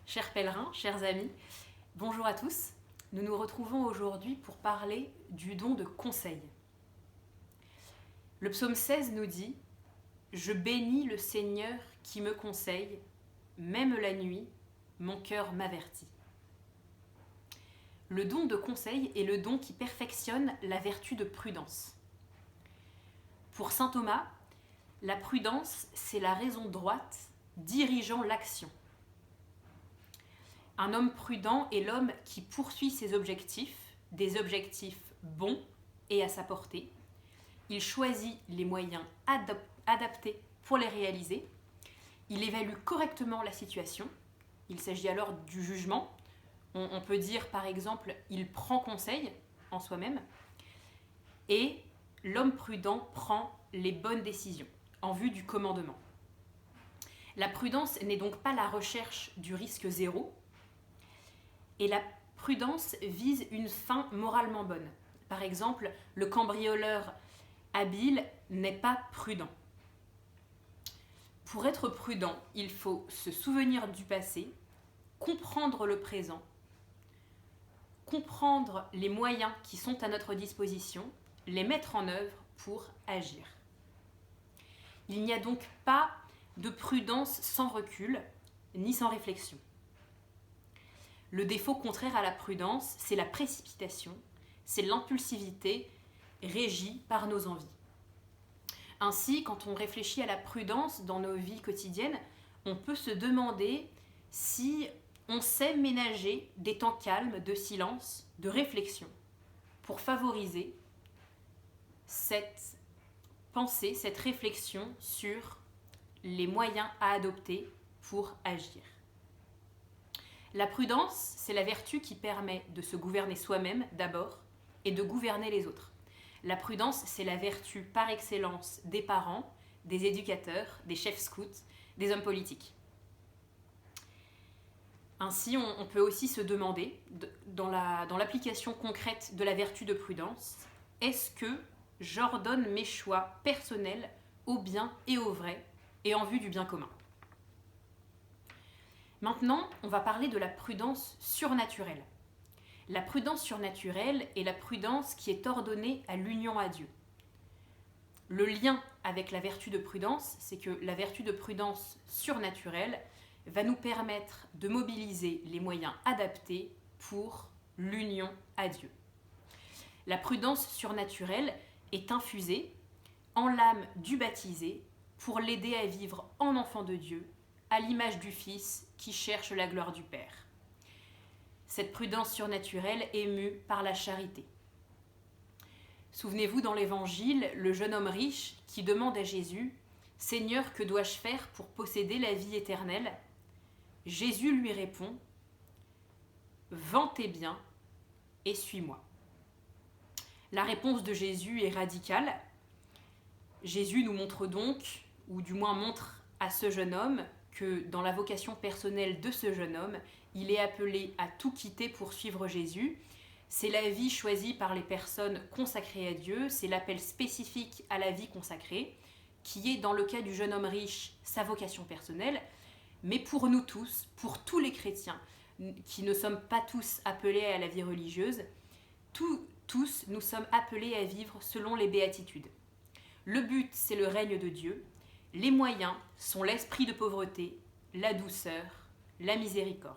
Chers pèlerins, chers amis, bonjour à tous. Nous nous retrouvons aujourd'hui pour parler du don de conseil. Le psaume 16 nous dit « Je bénis le Seigneur qui me conseille, même la nuit, mon cœur m'avertit. » Le don de conseil est le don qui perfectionne la vertu de prudence. Pour saint Thomas, la prudence, c'est la raison droite dirigeant l'action. Un homme prudent est l'homme qui poursuit ses objectifs, des objectifs bons et à sa portée. Il choisit les moyens adaptés pour les réaliser. Il évalue correctement la situation. Il s'agit alors du jugement. On peut dire par exemple, il prend conseil en soi-même. Et l'homme prudent prend les bonnes décisions en vue du commandement. La prudence n'est donc pas la recherche du risque zéro, et la prudence vise une fin moralement bonne. Par exemple, le cambrioleur habile n'est pas prudent. Pour être prudent, il faut se souvenir du passé, comprendre le présent, comprendre les moyens qui sont à notre disposition, les mettre en œuvre pour agir. Il n'y a donc pas de prudence sans recul, ni sans réflexion. Le défaut contraire à la prudence, c'est la précipitation, c'est l'impulsivité régie par nos envies. Ainsi, quand on réfléchit à la prudence dans nos vies quotidiennes, on peut se demander si on sait ménager des temps calmes, de silence, de réflexion, pour favoriser cette pensée, cette réflexion sur les moyens à adopter pour agir. La prudence, c'est la vertu qui permet de se gouverner soi-même d'abord et de gouverner les autres. La prudence, c'est la vertu par excellence des parents, des éducateurs, des chefs scouts, des hommes politiques. Ainsi, on peut aussi se demander, dans l'application concrète de la vertu de prudence, est-ce que j'ordonne mes choix personnels au bien et au vrai et en vue du bien commun ? Maintenant, on va parler de la prudence surnaturelle. La prudence surnaturelle est la prudence qui est ordonnée à l'union à Dieu. Le lien avec la vertu de prudence, c'est que la vertu de prudence surnaturelle va nous permettre de mobiliser les moyens adaptés pour l'union à Dieu. La prudence surnaturelle est infusée en l'âme du baptisé pour l'aider à vivre en enfant de Dieu, à l'image du Fils qui cherche la gloire du Père. Cette prudence surnaturelle est mue par la charité. Souvenez-vous dans l'Évangile, le jeune homme riche qui demande à Jésus « Seigneur, que dois-je faire pour posséder la vie éternelle ?» Jésus lui répond « Vends tes biens et suis-moi. » La réponse de Jésus est radicale. Jésus nous montre donc, ou du moins montre à ce jeune homme, que dans la vocation personnelle de ce jeune homme, il est appelé à tout quitter pour suivre Jésus. C'est la vie choisie par les personnes consacrées à Dieu, c'est l'appel spécifique à la vie consacrée, qui est dans le cas du jeune homme riche, sa vocation personnelle, mais pour nous tous, pour tous les chrétiens, qui ne sommes pas tous appelés à la vie religieuse, tous nous sommes appelés à vivre selon les béatitudes. Le but, c'est le règne de Dieu. Les moyens sont l'esprit de pauvreté, la douceur, la miséricorde.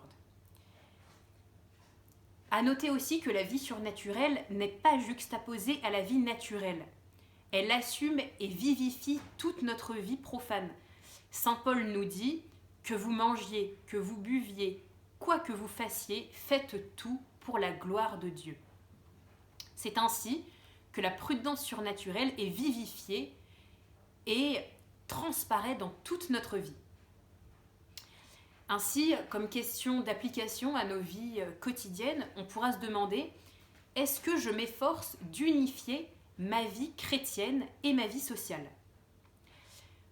À noter aussi que la vie surnaturelle n'est pas juxtaposée à la vie naturelle. Elle assume et vivifie toute notre vie profane. Saint Paul nous dit « Que vous mangiez, que vous buviez, quoi que vous fassiez, faites tout pour la gloire de Dieu. » C'est ainsi que la prudence surnaturelle est vivifiée et transparaît dans toute notre vie. Ainsi, comme question d'application à nos vies quotidiennes, on pourra se demander « Est-ce que je m'efforce d'unifier ma vie chrétienne et ma vie sociale ?»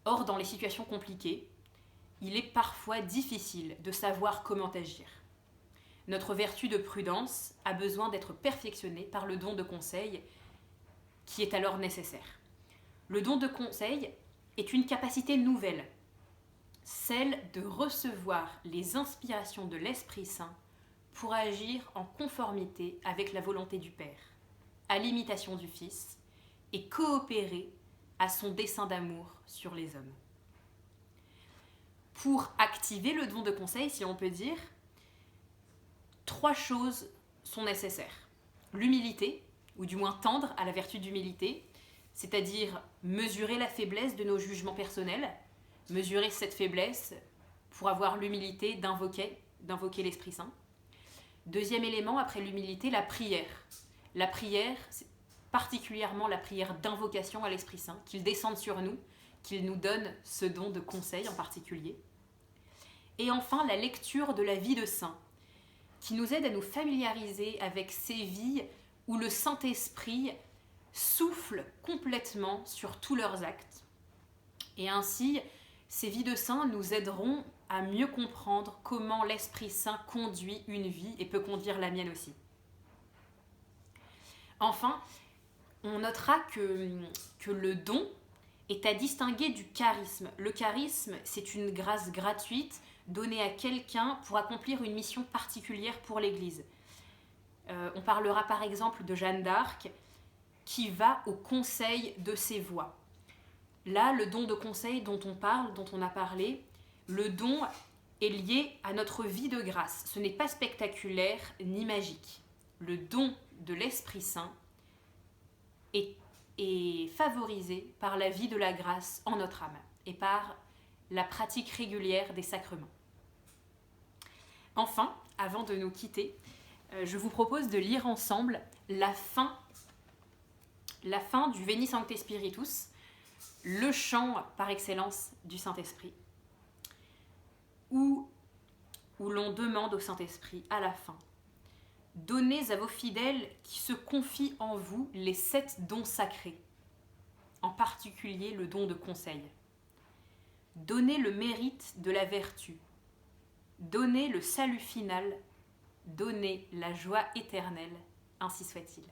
Or, dans les situations compliquées, il est parfois difficile de savoir comment agir. Notre vertu de prudence a besoin d'être perfectionnée par le don de conseil qui est alors nécessaire. Le don de conseil est une capacité nouvelle celle de recevoir les inspirations de l'Esprit Saint pour agir en conformité avec la volonté du Père, à l'imitation du Fils, et coopérer à son dessein d'amour sur les hommes. Pour activer le don de conseil, si on peut dire, 3 choses sont nécessaires. L'humilité, ou du moins tendre à la vertu d'humilité, c'est-à-dire mesurer la faiblesse de nos jugements personnels, mesurer cette faiblesse pour avoir l'humilité d'invoquer l'Esprit Saint. Deuxième élément, après l'humilité, la prière. La prière, c'est particulièrement la prière d'invocation à l'Esprit Saint, qu'il descende sur nous, qu'il nous donne ce don de conseil en particulier. Et enfin, la lecture de la vie de saint, qui nous aide à nous familiariser avec ces vies où le Saint-Esprit souffle complètement sur tous leurs actes. Et ainsi, ces vies de saints nous aideront à mieux comprendre comment l'Esprit Saint conduit une vie et peut conduire la mienne aussi. Enfin, on notera que le don est à distinguer du charisme. Le charisme, c'est une grâce gratuite donnée à quelqu'un pour accomplir une mission particulière pour l'Église. On parlera par exemple de Jeanne d'Arc qui va au conseil de ses voix. Là, le don de conseil dont on a parlé, le don est lié à notre vie de grâce. Ce n'est pas spectaculaire ni magique. Le don de l'Esprit Saint est favorisé par la vie de la grâce en notre âme et par la pratique régulière des sacrements. Enfin, avant de nous quitter, je vous propose de lire ensemble la fin du Veni Sancte Spiritus, le chant par excellence du Saint-Esprit, où l'on demande au Saint-Esprit à la fin: donnez à vos fidèles qui se confient en vous les 7 dons sacrés, en particulier le don de conseil. Donnez le mérite de la vertu, donnez le salut final, donnez la joie éternelle, ainsi soit-il.